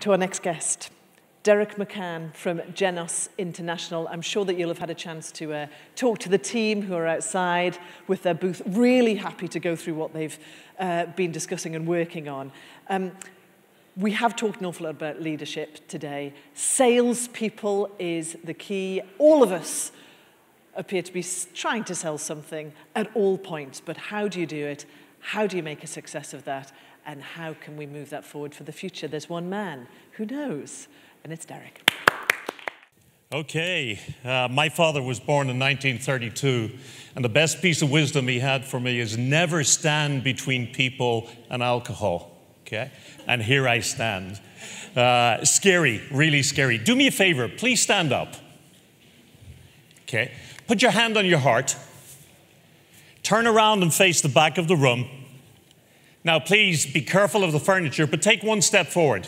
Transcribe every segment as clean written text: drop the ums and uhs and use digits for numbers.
To our next guest, Deiric McCann from Genos International. I'm sure that you'll have had a chance to talk to the team who are outside with their booth, really happy to go through what they've been discussing and working on. We have talked an awful lot about leadership today. Salespeople is the key. All of us appear to be trying to sell something at all points, but how do you do it? How do you make a success of that? And how can we move that forward for the future? There's one man who knows, and it's Deiric. Okay, my father was born in 1932, and the best piece of wisdom he had for me is never stand between people and alcohol, okay? And here I stand. Scary, really scary. Do me a favor, please stand up. Okay, put your hand on your heart. Turn around and face the back of the room. Now, please be careful of the furniture, but take one step forward.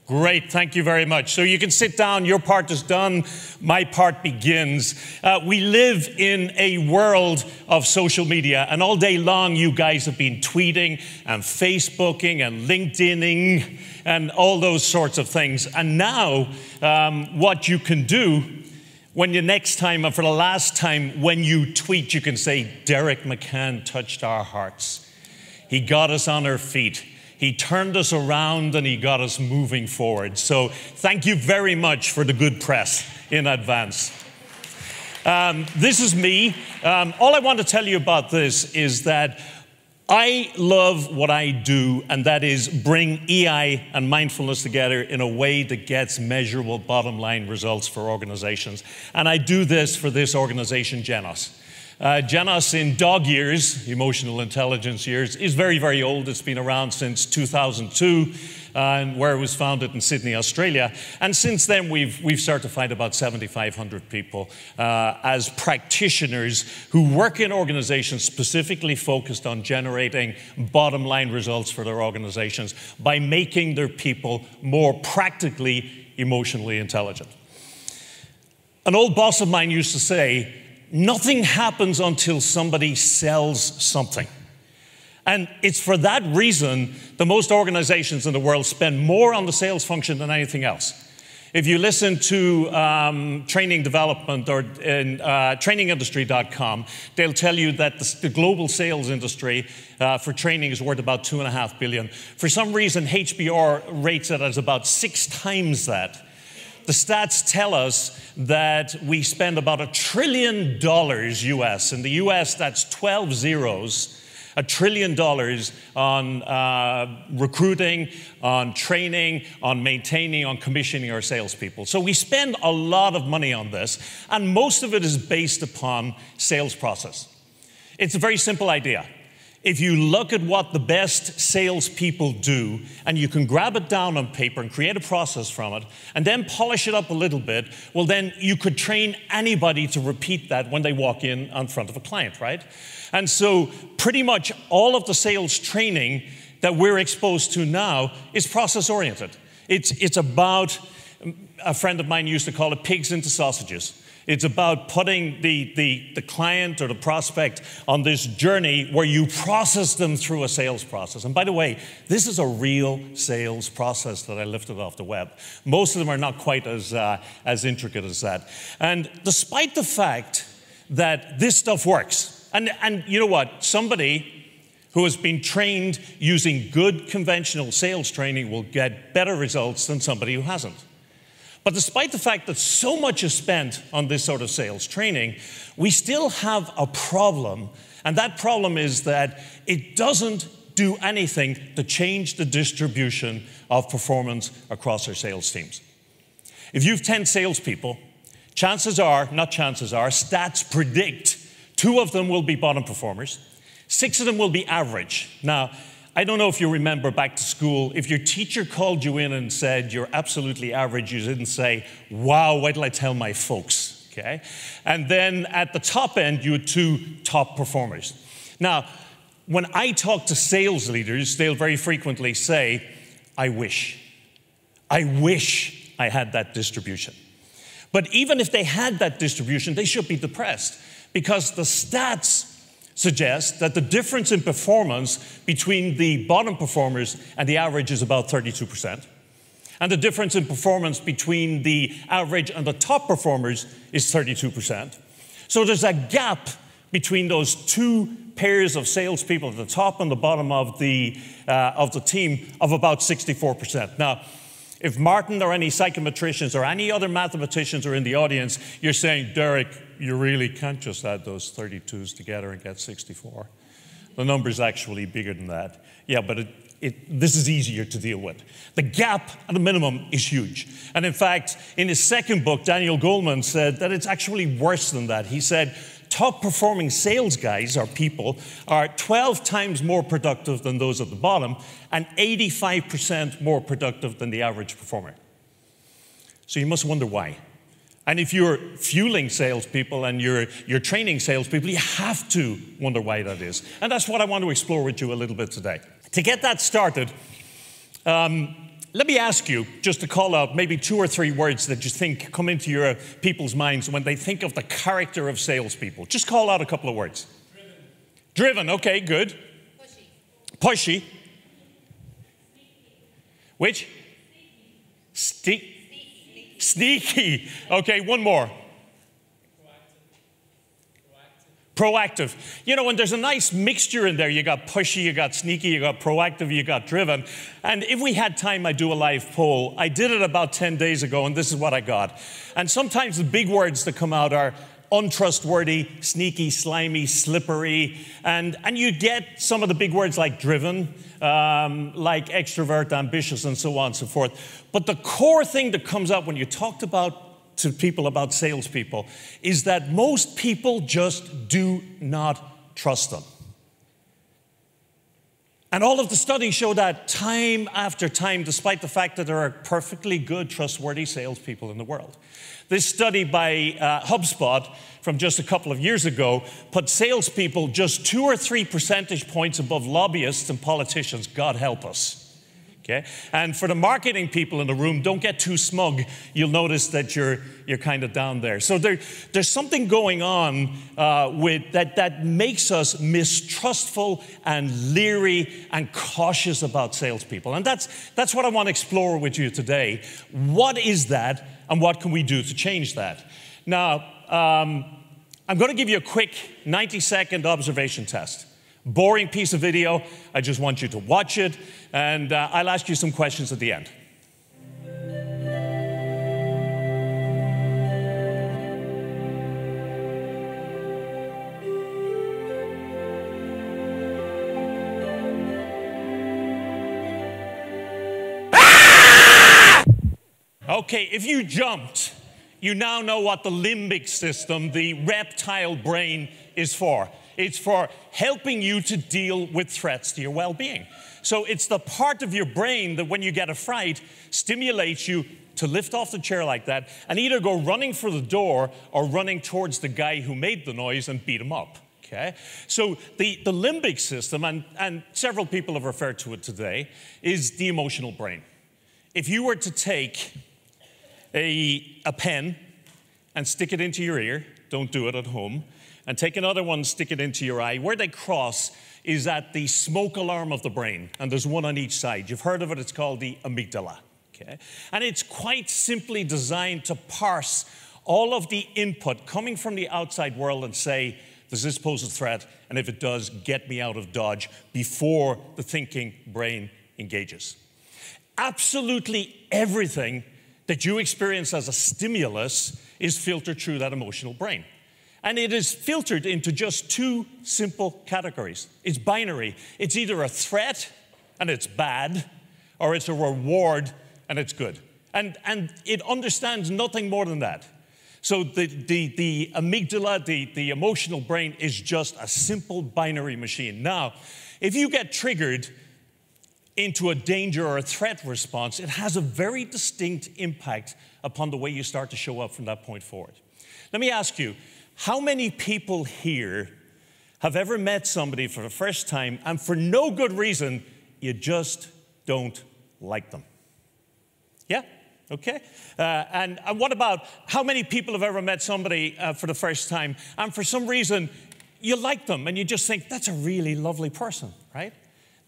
Great, thank you very much. So you can sit down, your part is done, my part begins. We live in a world of social media, and all day long you guys have been tweeting and Facebooking and LinkedIning and all those sorts of things. And now what you can do when you next time, and for the last time, when you tweet, you can say, Deiric McCann touched our hearts. He got us on our feet. He turned us around and he got us moving forward. So thank you very much for the good press in advance. This is me. All I want to tell you about this is that I love what I do, and that is bring EI and mindfulness together in a way that gets measurable bottom line results for organizations. And I do this for this organization, Genos. Genos, in dog years, emotional intelligence years, is very, very old. It's been around since 2002, where it was founded in Sydney, Australia. And since then, we've certified about 7,500 people as practitioners who work in organizations specifically focused on generating bottom line results for their organizations by making their people more practically emotionally intelligent. An old boss of mine used to say, nothing happens until somebody sells something. And it's for that reason that most organizations in the world spend more on the sales function than anything else. If you listen to training development or trainingindustry.com, they'll tell you that the global sales industry for training is worth about $2.5 billion. For some reason, HBR rates it as about 6 times that. The stats tell us that we spend about $1 trillion US. In the US, that's 12 zeros. $1 trillion on recruiting, on training, on maintaining, on commissioning our salespeople. So we spend a lot of money on this, and most of it is based upon sales process. It's a very simple idea. If you look at what the best salespeople do, and you can grab it down on paper and create a process from it, and then polish it up a little bit, well, then you could train anybody to repeat that when they walk in front of a client, right? And so pretty much all of the sales training that we're exposed to now is process-oriented. It's about, a friend of mine used to call it pigs into sausages. It's about putting the client or the prospect on this journey where you process them through a sales process. And by the way, this is a real sales process that I lifted off the web. Most of them are not quite as intricate as that. And despite the fact that this stuff works, and you know what? Somebody who has been trained using good conventional sales training will get better results than somebody who hasn't. But despite the fact that so much is spent on this sort of sales training, we still have a problem. And that problem is that it doesn't do anything to change the distribution of performance across our sales teams. If you have 10 salespeople, chances are, not chances are, stats predict 2 of them will be bottom performers, 6 of them will be average. Now, I don't know if you remember back to school, if your teacher called you in and said you're absolutely average, you didn't say, wow, wait till I tell my folks, okay? And then at the top end, you had 2 top performers. Now, when I talk to sales leaders, they'll very frequently say, I wish I had that distribution. But even if they had that distribution, they should be depressed because the stats suggests that the difference in performance between the bottom performers and the average is about 32%. And the difference in performance between the average and the top performers is 32%. So there's a gap between those two pairs of salespeople at the top and the bottom of the team of about 64%. Now, if Martin or any psychometricians or any other mathematicians are in the audience, you're saying, Deiric, you really can't just add those 32s together and get 64. The number's actually bigger than that. Yeah, but this is easier to deal with. The gap at a minimum is huge. And in fact, in his second book, Daniel Goleman said that it's actually worse than that. He said, top performing sales guys or people are 12 times more productive than those at the bottom and 85% more productive than the average performer. So you must wonder why. And if you're fueling salespeople and you're training salespeople, you have to wonder why that is. And that's what I want to explore with you a little bit today. To get that started, let me ask you just to call out maybe 2 or 3 words that you think come into your people's minds when they think of the character of salespeople. Just call out a couple of words. Driven, okay, good. Pushy. Which? Sneaky. Okay, one more. Proactive. You know, and there's a nice mixture in there. You got pushy, you got sneaky, you got proactive, you got driven. And if we had time, I'd do a live poll. I did it about 10 days ago, and this is what I got. And sometimes the big words that come out are untrustworthy, sneaky, slimy, slippery. And you get some of the big words like driven, like extrovert, ambitious, and so on and so forth. But the core thing that comes up when you talked to people about salespeople is that most people just do not trust them. And all of the studies show that time after time, despite the fact that there are perfectly good, trustworthy salespeople in the world. This study by HubSpot from just a couple of years ago put salespeople just 2 or 3 percentage points above lobbyists and politicians. God help us. Okay? And for the marketing people in the room, don't get too smug. You'll notice that you're kind of down there. So there's something going on with that makes us mistrustful and leery and cautious about salespeople. And that's what I want to explore with you today. What is that, and what can we do to change that? Now, I'm going to give you a quick 90-second observation test. Boring piece of video. I just want you to watch it, and I'll ask you some questions at the end. Okay, if you jumped, you now know what the limbic system, the reptile brain, is for. It's for helping you to deal with threats to your well-being. So it's the part of your brain that when you get a fright, stimulates you to lift off the chair like that and either go running for the door or running towards the guy who made the noise and beat him up. Okay? So the limbic system, and several people have referred to it today, is the emotional brain. If you were to take a pen and stick it into your ear, don't do it at home, and take another one, stick it into your eye. Where they cross is at the smoke alarm of the brain, and there's one on each side. You've heard of it, it's called the amygdala. Okay? And it's quite simply designed to parse all of the input coming from the outside world and say, does this pose a threat? And if it does, get me out of Dodge before the thinking brain engages. Absolutely everything that you experience as a stimulus is filtered through that emotional brain. And it is filtered into just 2 simple categories. It's binary. It's either a threat, and it's bad, or it's a reward, and it's good. And it understands nothing more than that. So the amygdala, the emotional brain, is just a simple binary machine. Now, if you get triggered into a danger or a threat response, it has a very distinct impact upon the way you start to show up from that point forward. Let me ask you, how many people here have ever met somebody for the first time and for no good reason, you just don't like them? Yeah? Okay. And what about how many people have ever met somebody for the first time and for some reason you like them and you just think, that's a really lovely person, right?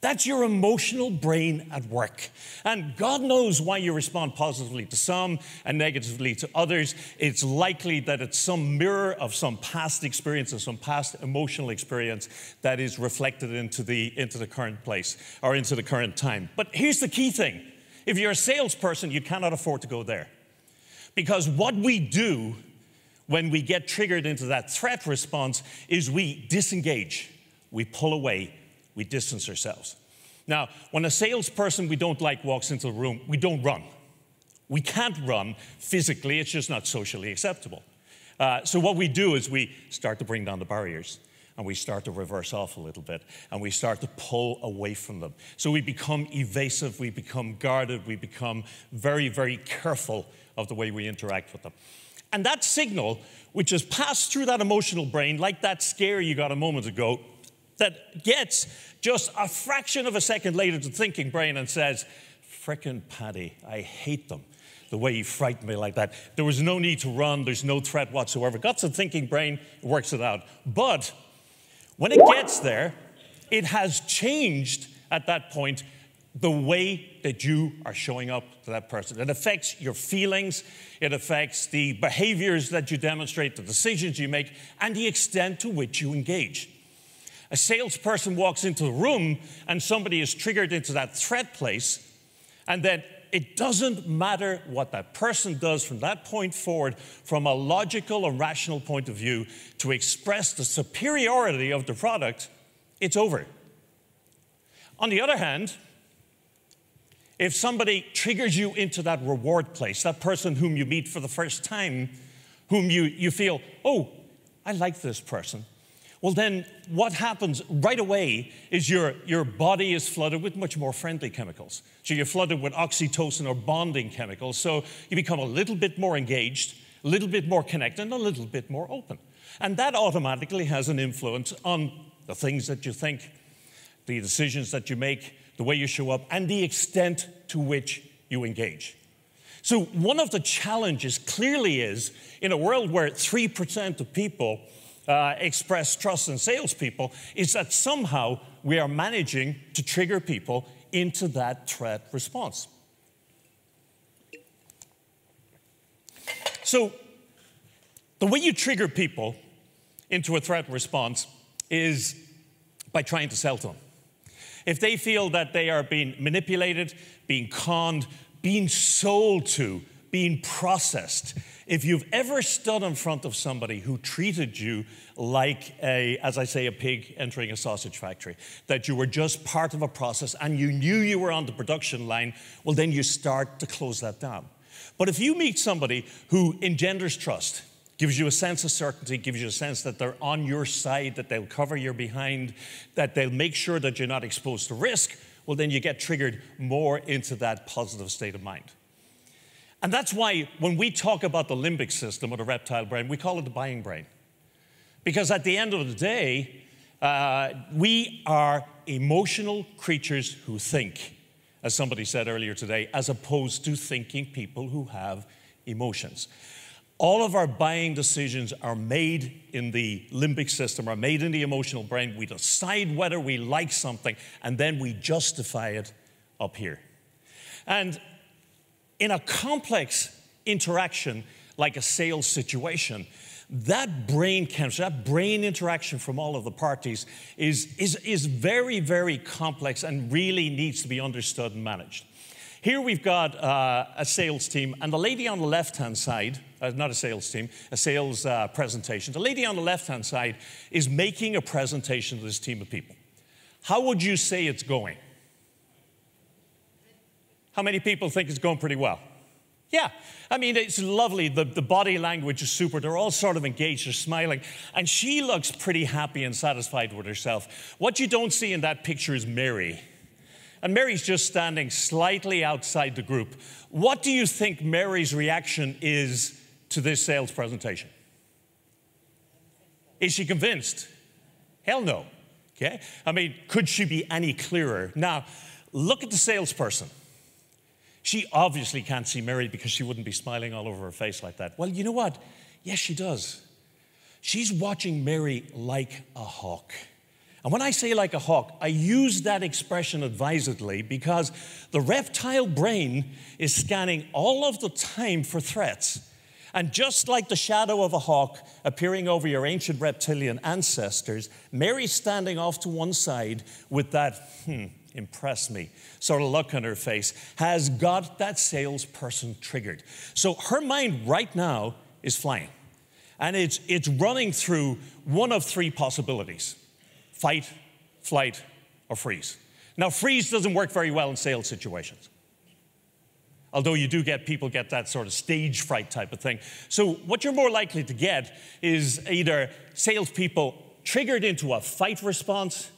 That's your emotional brain at work. And God knows why you respond positively to some and negatively to others. It's likely that it's some mirror of some past experience or some past emotional experience that is reflected into the current place or into the current time. But here's the key thing. If you're a salesperson, you cannot afford to go there. Because what we do when we get triggered into that threat response is we disengage, we pull away, we distance ourselves. Now, when a salesperson we don't like walks into the room, we don't run. We can't run physically, it's just not socially acceptable. So what we do is we start to bring down the barriers, and we start to reverse off a little bit, and we start to pull away from them. So we become evasive, we become guarded, we become very, very careful of the way we interact with them. And that signal, which is passed through that emotional brain, like that scare you got a moment ago, that gets just a fraction of a second later to the thinking brain and says, frickin' Paddy, I hate them, the way he frightened me like that. There was no need to run, there's no threat whatsoever. Got the thinking brain, it works it out. But when it gets there, it has changed at that point the way that you are showing up to that person. It affects your feelings, it affects the behaviors that you demonstrate, the decisions you make, and the extent to which you engage. A salesperson walks into the room and somebody is triggered into that threat place, and then it doesn't matter what that person does from that point forward, from a logical and rational point of view, to express the superiority of the product, it's over. On the other hand, if somebody triggers you into that reward place, that person whom you meet for the first time, whom you feel, oh, I like this person, well then what happens right away is your body is flooded with much more friendly chemicals. So you're flooded with oxytocin or bonding chemicals, so you become a little bit more engaged, a little bit more connected, and a little bit more open. And that automatically has an influence on the things that you think, the decisions that you make, the way you show up, and the extent to which you engage. So one of the challenges clearly is, in a world where 3% of people express trust in salespeople, is that somehow we are managing to trigger people into that threat response. So the way you trigger people into a threat response is by trying to sell to them. If they feel that they are being manipulated, being conned, being sold to, being processed, if you've ever stood in front of somebody who treated you like as I say, a pig entering a sausage factory, that you were just part of a process and you knew you were on the production line, well, then you start to close that down. But if you meet somebody who engenders trust, gives you a sense of certainty, gives you a sense that they're on your side, that they'll cover your behind, that they'll make sure that you're not exposed to risk, well, then you get triggered more into that positive state of mind. And that's why when we talk about the limbic system or the reptile brain, we call it the buying brain. Because at the end of the day, we are emotional creatures who think, as somebody said earlier today, as opposed to thinking people who have emotions. All of our buying decisions are made in the limbic system, are made in the emotional brain. We decide whether we like something, and then we justify it up here. And in a complex interaction, like a sales situation, that brain chemistry, that brain interaction from all of the parties is very, very complex and really needs to be understood and managed. Here we've got a sales team, and the lady on the left-hand side, not a sales team, a sales presentation. The lady on the left-hand side is making a presentation to this team of people. How would you say it's going? How many people think it's going pretty well? Yeah, I mean, it's lovely. The body language is super. They're all sort of engaged, they're smiling. And she looks pretty happy and satisfied with herself. What you don't see in that picture is Mary. And Mary's just standing slightly outside the group. What do you think Mary's reaction is to this sales presentation? Is she convinced? Hell no. Okay? I mean, could she be any clearer? Now, look at the salesperson. She obviously can't see Mary because she wouldn't be smiling all over her face like that. Well, you know what? Yes, she does. she's watching Mary like a hawk. And when I say like a hawk, I use that expression advisedly because the reptile brain is scanning all of the time for threats. And just like the shadow of a hawk appearing over your ancient reptilian ancestors, Mary's standing off to one side with that, impress me, sort of look on her face, has got that salesperson triggered. So her mind right now is flying. And it's running through one of three possibilities: fight, flight, or freeze. Now, freeze doesn't work very well in sales situations, although you do get people get that sort of stage fright type of thing. So what you're more likely to get is either salespeople triggered into a fight response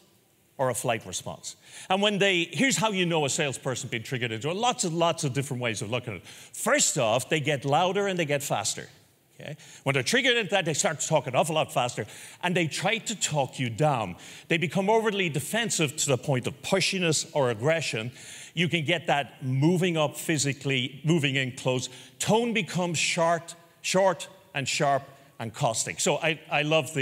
or a flight response. And here's how you know a salesperson being triggered into it. Lots of different ways of looking at it. First off, they get louder and they get faster. Okay? When they're triggered into that, they start to talk an awful lot faster, and they try to talk you down. They become overly defensive to the point of pushiness or aggression. You can get that moving up physically, moving in close. Tone becomes short and sharp and caustic. So I love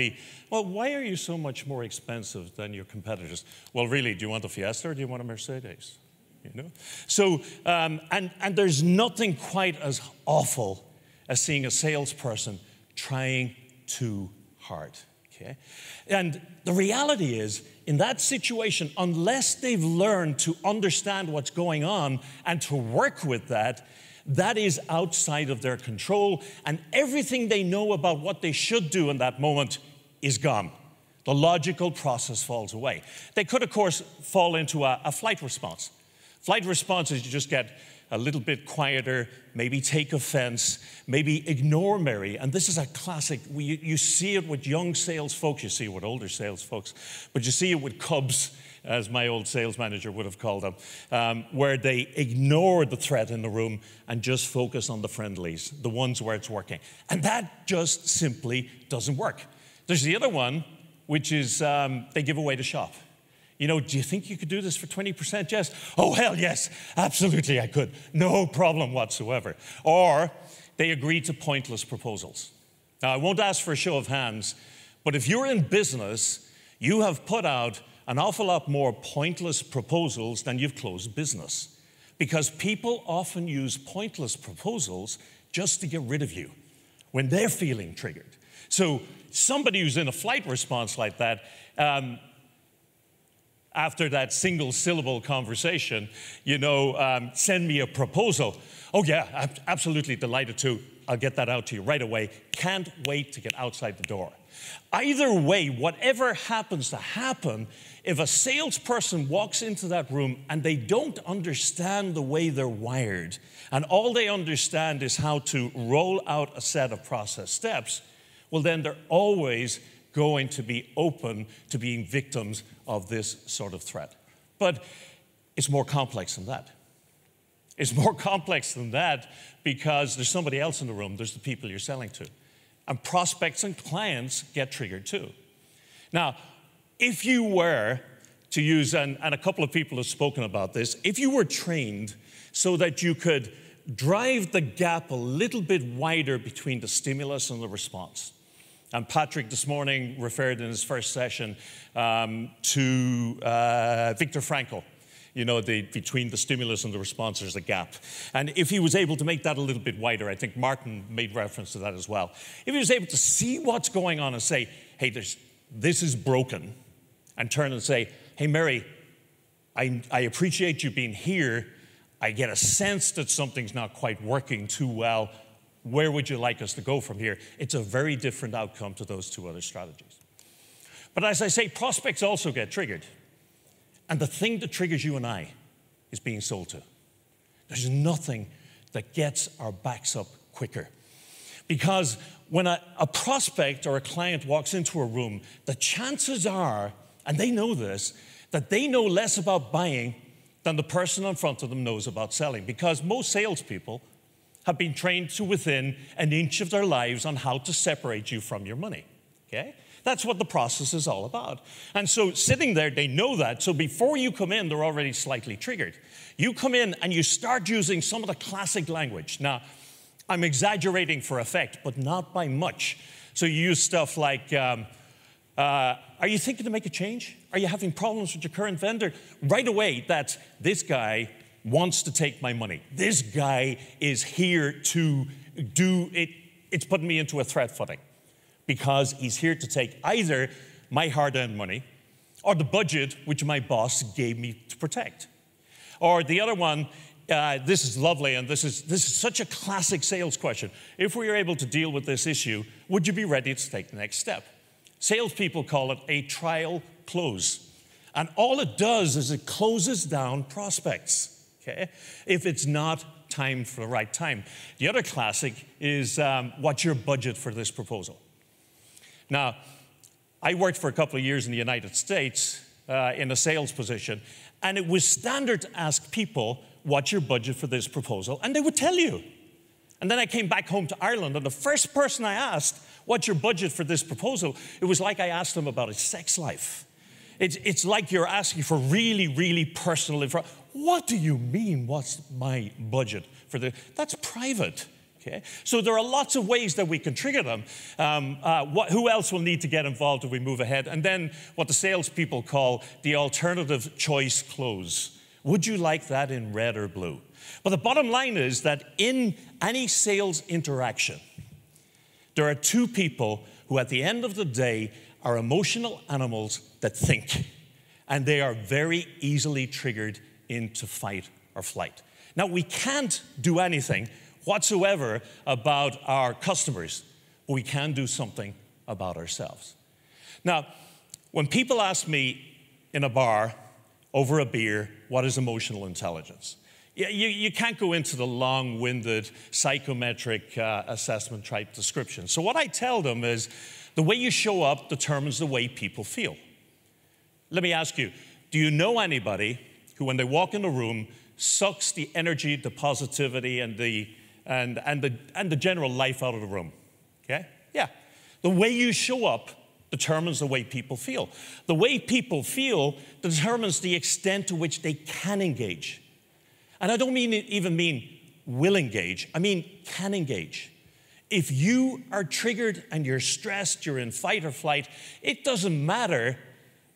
well, why are you so much more expensive than your competitors? Well, really, do you want a Fiesta or do you want a Mercedes? You know? So, and there's nothing quite as awful as seeing a salesperson trying too hard, okay? And the reality is, in that situation, unless they've learned to understand what's going on and to work with that, that is outside of their control, and everything they know about what they should do in that moment is gone. The logical process falls away. They could, of course, fall into a flight response. Flight response is you just get a little bit quieter, maybe take offense, maybe ignore Mary. And this is a classic. You see it with young sales folks, you see it with older sales folks, but you see it with cubs, as my old sales manager would have called them, where they ignore the threat in the room and just focus on the friendlies, the ones where it's working. And that just simply doesn't work. There's the other one, which is they give away the shop. You know, do you think you could do this for 20%, Jess? Oh, hell yes, absolutely I could. No problem whatsoever. Or they agree to pointless proposals. Now, I won't ask for a show of hands, but if you're in business, you have put out an awful lot more pointless proposals than you've closed business. Because people often use pointless proposals just to get rid of you when they're feeling triggered. So somebody who's in a flight response like that, after that single-syllable conversation, you know, send me a proposal. Oh, yeah, absolutely delighted to. I'll get that out to you right away. Can't wait to get outside the door. Either way, whatever happens to happen, if a salesperson walks into that room and they don't understand the way they're wired, and all they understand is how to roll out a set of process steps, well, then they're always going to be open to being victims of this sort of threat. But it's more complex than that. It's more complex than that because there's somebody else in the room. There's the people you're selling to. And prospects and clients get triggered too. Now, if you were to use, and a couple of people have spoken about this, if you were trained so that you could drive the gap a little bit wider between the stimulus and the response. And Patrick this morning referred in his first session to Viktor Frankl. You know, between the stimulus and the response, there's a gap. And if he was able to make that a little bit wider, I think Martin made reference to that as well. If he was able to see what's going on and say, hey, this is broken, and turn and say, hey, Mary, I appreciate you being here. I get a sense that something's not quite working too well. Where would you like us to go from here? It's a very different outcome to those two other strategies. But as I say, prospects also get triggered. And the thing that triggers you and I is being sold to. There's nothing that gets our backs up quicker. Because when a prospect or a client walks into a room, the chances are, and they know this, that they know less about buying than the person in front of them knows about selling. Because most salespeople have been trained to within an inch of their lives on how to separate you from your money, okay? That's what the process is all about. And so sitting there, they know that. So before you come in, they're already slightly triggered. You come in and you start using some of the classic language. Now, I'm exaggerating for effect, but not by much. So you use stuff like, are you thinking to make a change? Are you having problems with your current vendor? Right away, that's this guy wants to take my money. This guy is here to do it. It's putting me into a threat footing because he's here to take either my hard-earned money or the budget which my boss gave me to protect. Or the other one, this is lovely, and this is such a classic sales question. If we were able to deal with this issue, would you be ready to take the next step? Salespeople call it a trial close. And all it does is it closes down prospects, okay? If it's not time for the right time. The other classic is, what's your budget for this proposal? Now, I worked for a couple of years in the United States in a sales position, and it was standard to ask people, what's your budget for this proposal? And they would tell you. And then I came back home to Ireland, and the first person I asked, what's your budget for this proposal? It was like I asked them about his sex life. It's like you're asking for really, really personal information. What do you mean, what's my budget for this? That's private. Okay? So there are lots of ways that we can trigger them. Who else will need to get involved if we move ahead? And then what the salespeople call the alternative choice close. Would you like that in red or blue? But the bottom line is that in any sales interaction, there are two people who at the end of the day are emotional animals that think. And they are very easily triggered into fight or flight. Now, we can't do anything whatsoever about our customers, but we can do something about ourselves. Now, when people ask me in a bar over a beer, what is emotional intelligence? You can't go into the long-winded psychometric assessment type description. So what I tell them is the way you show up determines the way people feel. Let me ask you, do you know anybody who, when they walk in a room, sucks the energy, the positivity, and the general life out of the room? Okay? Yeah. The way you show up determines the way people feel. The way people feel determines the extent to which they can engage. And I don't even mean will engage, I mean can engage. If you are triggered and you're stressed, you're in fight or flight, it doesn't matter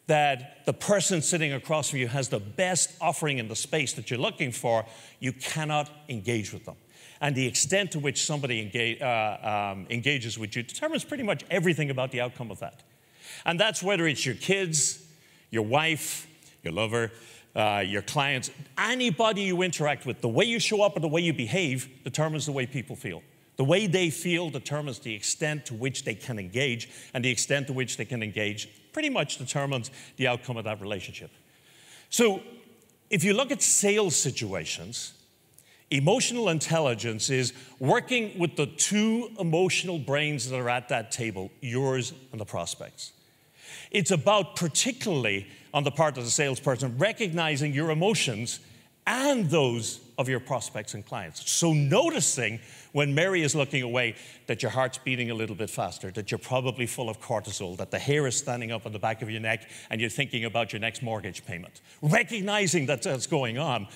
that the person sitting across from you has the best offering in the space that you're looking for, you cannot engage with them. And the extent to which somebody engages with you determines pretty much everything about the outcome of that. And that's whether it's your kids, your wife, your lover, your clients, anybody you interact with, the way you show up or the way you behave determines the way people feel. The way they feel determines the extent to which they can engage, and the extent to which they can engage pretty much determines the outcome of that relationship. So if you look at sales situations, emotional intelligence is working with the two emotional brains that are at that table, yours and the prospect's. It's about, particularly on the part of the salesperson, recognizing your emotions and those of your prospects and clients. So noticing when Mary is looking away that your heart's beating a little bit faster, that you're probably full of cortisol, that the hair is standing up on the back of your neck and you're thinking about your next mortgage payment. Recognizing that that's going on,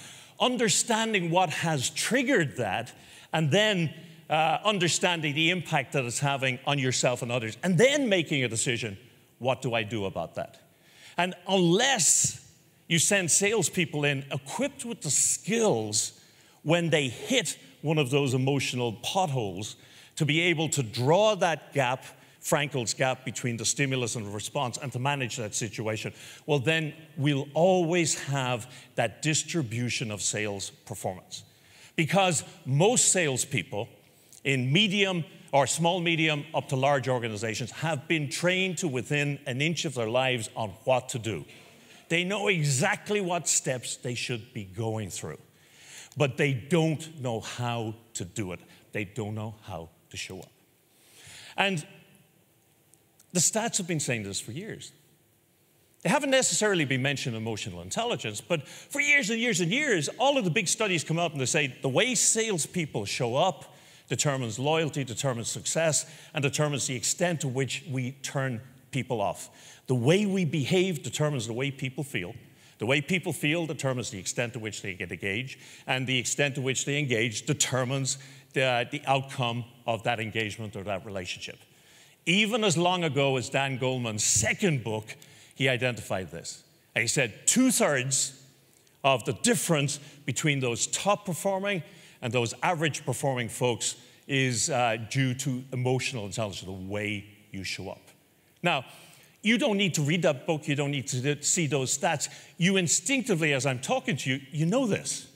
understanding what has triggered that, and then understanding the impact that it's having on yourself and others, and then making a decision, what do I do about that? And unless you send salespeople in equipped with the skills when they hit one of those emotional potholes to be able to draw that gap, Frankel's gap between the stimulus and the response, and to manage that situation, well, then we'll always have that distribution of sales performance. Because most salespeople in medium or small, medium, up to large organizations have been trained to within an inch of their lives on what to do. They know exactly what steps they should be going through, but they don't know how to do it. They don't know how to show up. And the stats have been saying this for years. They haven't necessarily been mentioning emotional intelligence, but for years and years and years, all of the big studies come out and they say the way salespeople show up determines loyalty, determines success, and determines the extent to which we turn people off. The way we behave determines the way people feel. The way people feel determines the extent to which they get engaged, and the extent to which they engage determines the outcome of that engagement or that relationship. Even as long ago as Dan Goleman's second book, he identified this. And he said 2/3 of the difference between those top performing and those average performing folks is due to emotional intelligence, the way you show up. Now, you don't need to read that book. You don't need to see those stats. You instinctively, as I'm talking to you, you know this.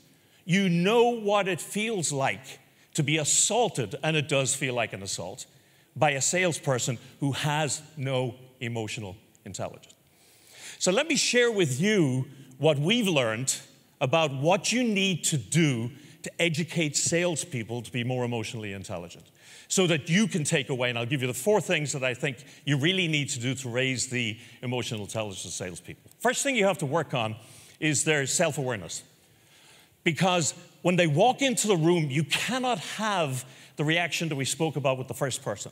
You know what it feels like to be assaulted, and it does feel like an assault, by a salesperson who has no emotional intelligence. So let me share with you what we've learned about what you need to do to educate salespeople to be more emotionally intelligent, so that you can take away, and I'll give you the 4 things that I think you really need to do to raise the emotional intelligence of salespeople. First thing you have to work on is their self-awareness. Because when they walk into the room, you cannot have the reaction that we spoke about with the first person.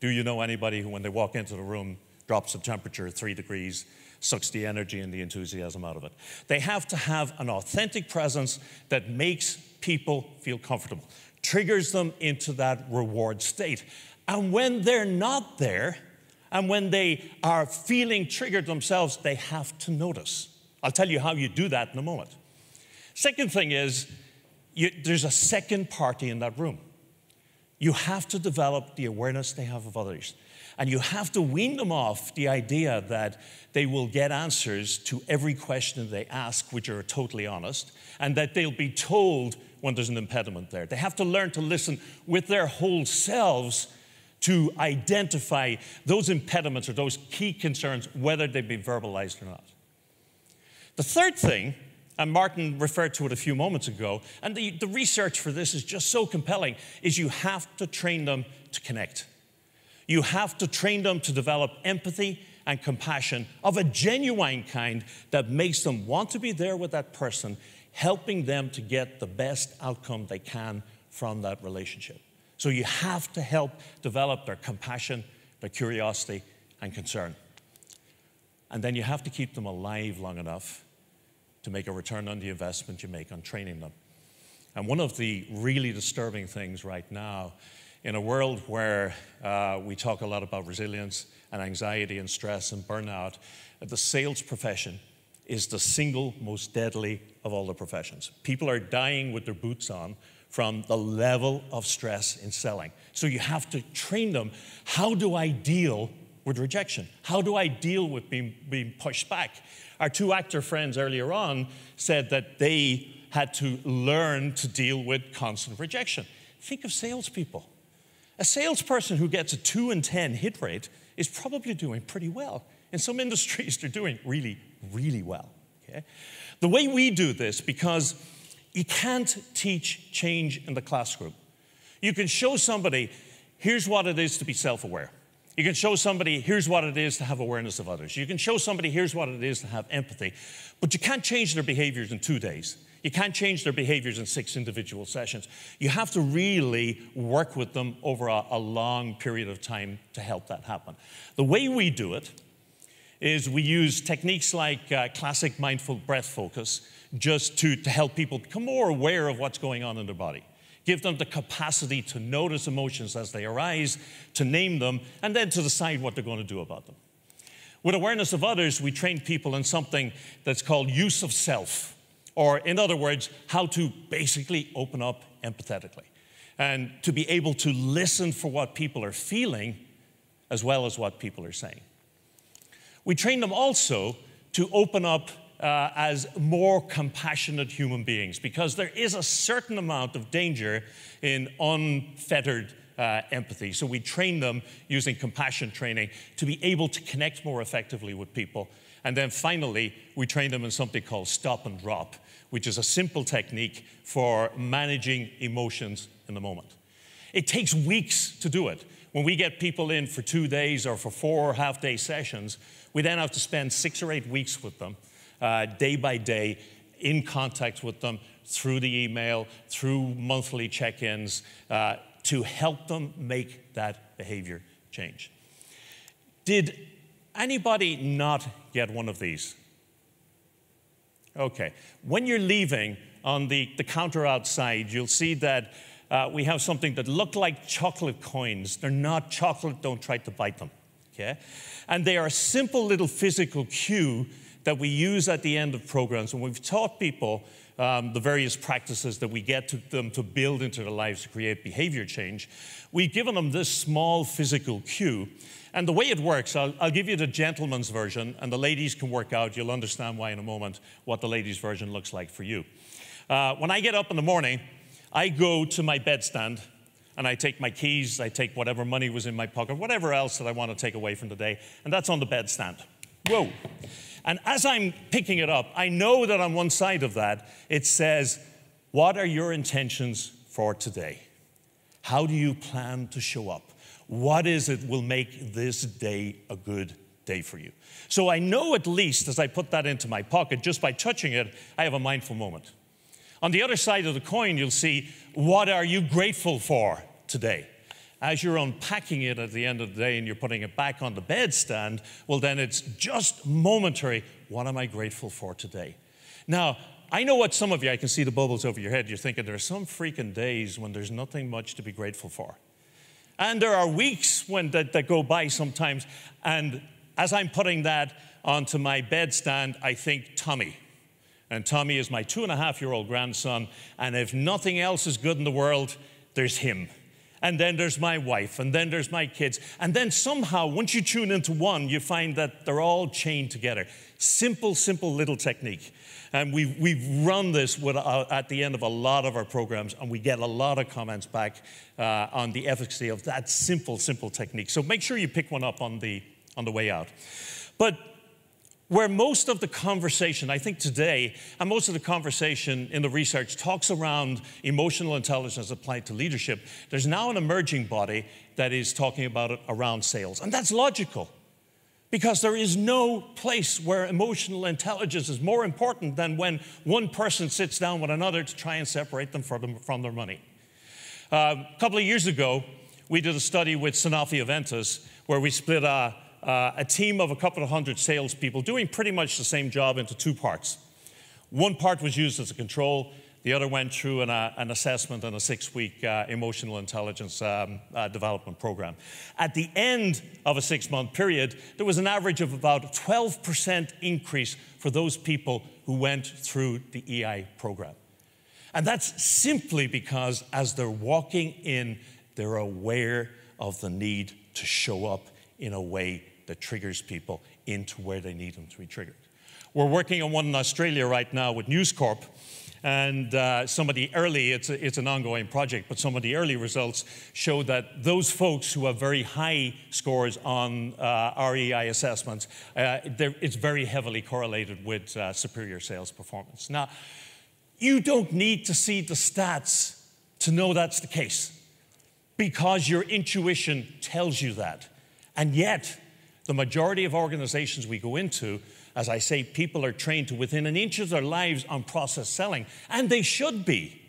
Do you know anybody who, when they walk into the room, drops the temperature 3 degrees, sucks the energy and the enthusiasm out of it? They have to have an authentic presence that makes people feel comfortable, triggers them into that reward state. And when they're not there, and when they are feeling triggered themselves, they have to notice. I'll tell you how you do that in a moment. Second thing is, there's a second party in that room. You have to develop the awareness they have of others. And you have to wean them off the idea that they will get answers to every question they ask, which are totally honest, and that they'll be told when there's an impediment there. They have to learn to listen with their whole selves to identify those impediments or those key concerns, whether they've been verbalized or not. The third thing, and Martin referred to it a few moments ago, and the research for this is just so compelling, is you have to train them to connect. You have to train them to develop empathy and compassion of a genuine kind that makes them want to be there with that person, helping them to get the best outcome they can from that relationship. So you have to help develop their compassion, their curiosity, and concern. And then you have to keep them alive long enough to make a return on the investment you make on training them. And one of the really disturbing things right now, in a world where we talk a lot about resilience and anxiety and stress and burnout, the sales profession is the single most deadly of all the professions. People are dying with their boots on from the level of stress in selling. So you have to train them. How do I deal with rejection? How do I deal with being pushed back? Our 2 actor friends earlier on said that they had to learn to deal with constant rejection. Think of salespeople. A salesperson who gets a 2 in 10 hit rate is probably doing pretty well. In some industries, they're doing really, really well. Okay? The way we do this, because you can't teach change in the classroom. You can show somebody, here's what it is to be self-aware. You can show somebody, here's what it is to have awareness of others. You can show somebody, here's what it is to have empathy. But you can't change their behaviors in 2 days. You can't change their behaviors in 6 individual sessions. You have to really work with them over a long period of time to help that happen. The way we do it is we use techniques like classic mindful breath focus just to help people become more aware of what's going on in their body. Give them the capacity to notice emotions as they arise, to name them, and then to decide what they're going to do about them. With awareness of others, we train people in something that's called use of self, or in other words, how to basically open up empathetically and to be able to listen for what people are feeling as well as what people are saying. We train them also to open up as more compassionate human beings, because there is a certain amount of danger in unfettered empathy. So we train them using compassion training to be able to connect more effectively with people. And then finally, we train them in something called stop and drop, which is a simple technique for managing emotions in the moment. It takes weeks to do it. When we get people in for 2 days or for 4 half-day sessions, we then have to spend 6 or 8 weeks with them, day by day, in contact with them, through the email, through monthly check-ins, to help them make that behavior change. Did anybody not get one of these? Okay. When you're leaving, on the counter outside, you'll see that we have something that look like chocolate coins. They're not chocolate, don't try to bite them, okay? And they are a simple little physical cue that we use at the end of programs. And we've taught people the various practices that we get them to build into their lives to create behavior change. We've given them this small physical cue. And the way it works, I'll give you the gentleman's version, and the ladies can work out. You'll understand why in a moment, what the ladies' version looks like for you. When I get up in the morning, I go to my bedstand, and I take my keys, I take whatever money was in my pocket, whatever else that I want to take away from the day, and that's on the bedstand. Whoa. And as I'm picking it up, I know that on one side of that, it says, what are your intentions for today? How do you plan to show up? What is it will make this day a good day for you? So I know at least as I put that into my pocket, just by touching it, I have a mindful moment. On the other side of the coin, you'll see, what are you grateful for today? As you're unpacking it at the end of the day and you're putting it back on the bedstand, well, then it's just momentary. What am I grateful for today? Now, I know what some of you, I can see the bubbles over your head. You're thinking there are some freaking days when there's nothing much to be grateful for. And there are weeks when that go by sometimes. And as I'm putting that onto my bedstand, I think Tommy. And Tommy is my 2.5-year-old grandson. And if nothing else is good in the world, there's him. And then there's my wife, and then there's my kids. And then somehow, once you tune into one, you find that they're all chained together. Simple, simple little technique. And we've run this at the end of a lot of our programs, and we get a lot of comments back on the efficacy of that simple, simple technique. So make sure you pick one up on the way out. But where most of the conversation, I think today, and most of the conversation in the research talks around emotional intelligence applied to leadership, there's now an emerging body that is talking about it around sales. And that's logical, because there is no place where emotional intelligence is more important than when one person sits down with another to try and separate them from their money. A couple of years ago, we did a study with Sanofi Aventis where we split a team of a couple of hundred salespeople doing pretty much the same job into two parts. One part was used as a control. The other went through an assessment and a 6-week emotional intelligence development program. At the end of a 6-month period, there was an average of about a 12% increase for those people who went through the EI program. And that's simply because as they're walking in, they're aware of the need to show up in a way that triggers people into where they need them to be triggered. We're working on one in Australia right now with News Corp, and some of the early, it's an ongoing project, but some of the early results show that those folks who have very high scores on REI assessments, it's very heavily correlated with superior sales performance. Now, you don't need to see the stats to know that's the case, because your intuition tells you that. And yet, the majority of organizations we go into, as I say, people are trained to within an inch of their lives on process selling, and they should be.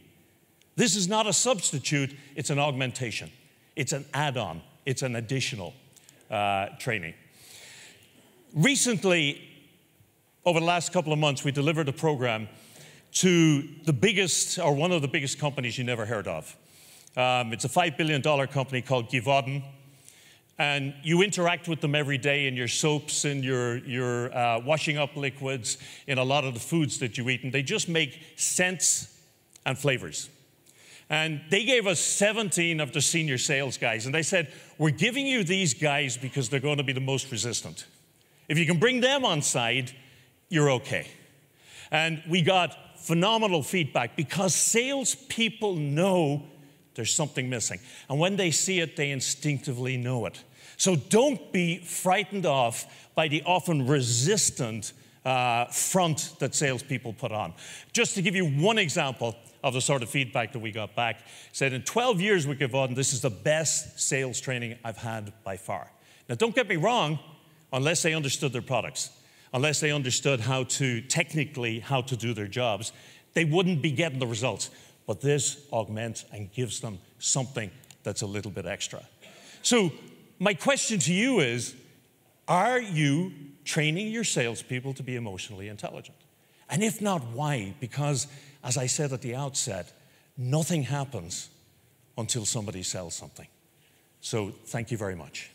This is not a substitute, it's an augmentation. It's an add-on, it's an additional training. Recently, over the last couple of months, we delivered a program to the biggest, or one of the biggest companies you never heard of. It's a $5 billion company called Givaudan. And you interact with them every day in your soaps, in your washing up liquids, in a lot of the foods that you eat. And they just make scents and flavors. And they gave us 17 of the senior sales guys. And they said, we're giving you these guys because they're going to be the most resistant. If you can bring them on side, you're okay. And we got phenomenal feedback because salespeople know there's something missing. And when they see it, they instinctively know it. So don't be frightened off by the often resistant front that salespeople put on. Just to give you one example of the sort of feedback that we got back, said in 12 years with Givaudan, this is the best sales training I've had by far. Now don't get me wrong, unless they understood their products, unless they understood how to do their jobs, they wouldn't be getting the results. But this augments and gives them something that's a little bit extra. So my question to you is, are you training your salespeople to be emotionally intelligent? And if not, why? Because, as I said at the outset, nothing happens until somebody sells something. So thank you very much.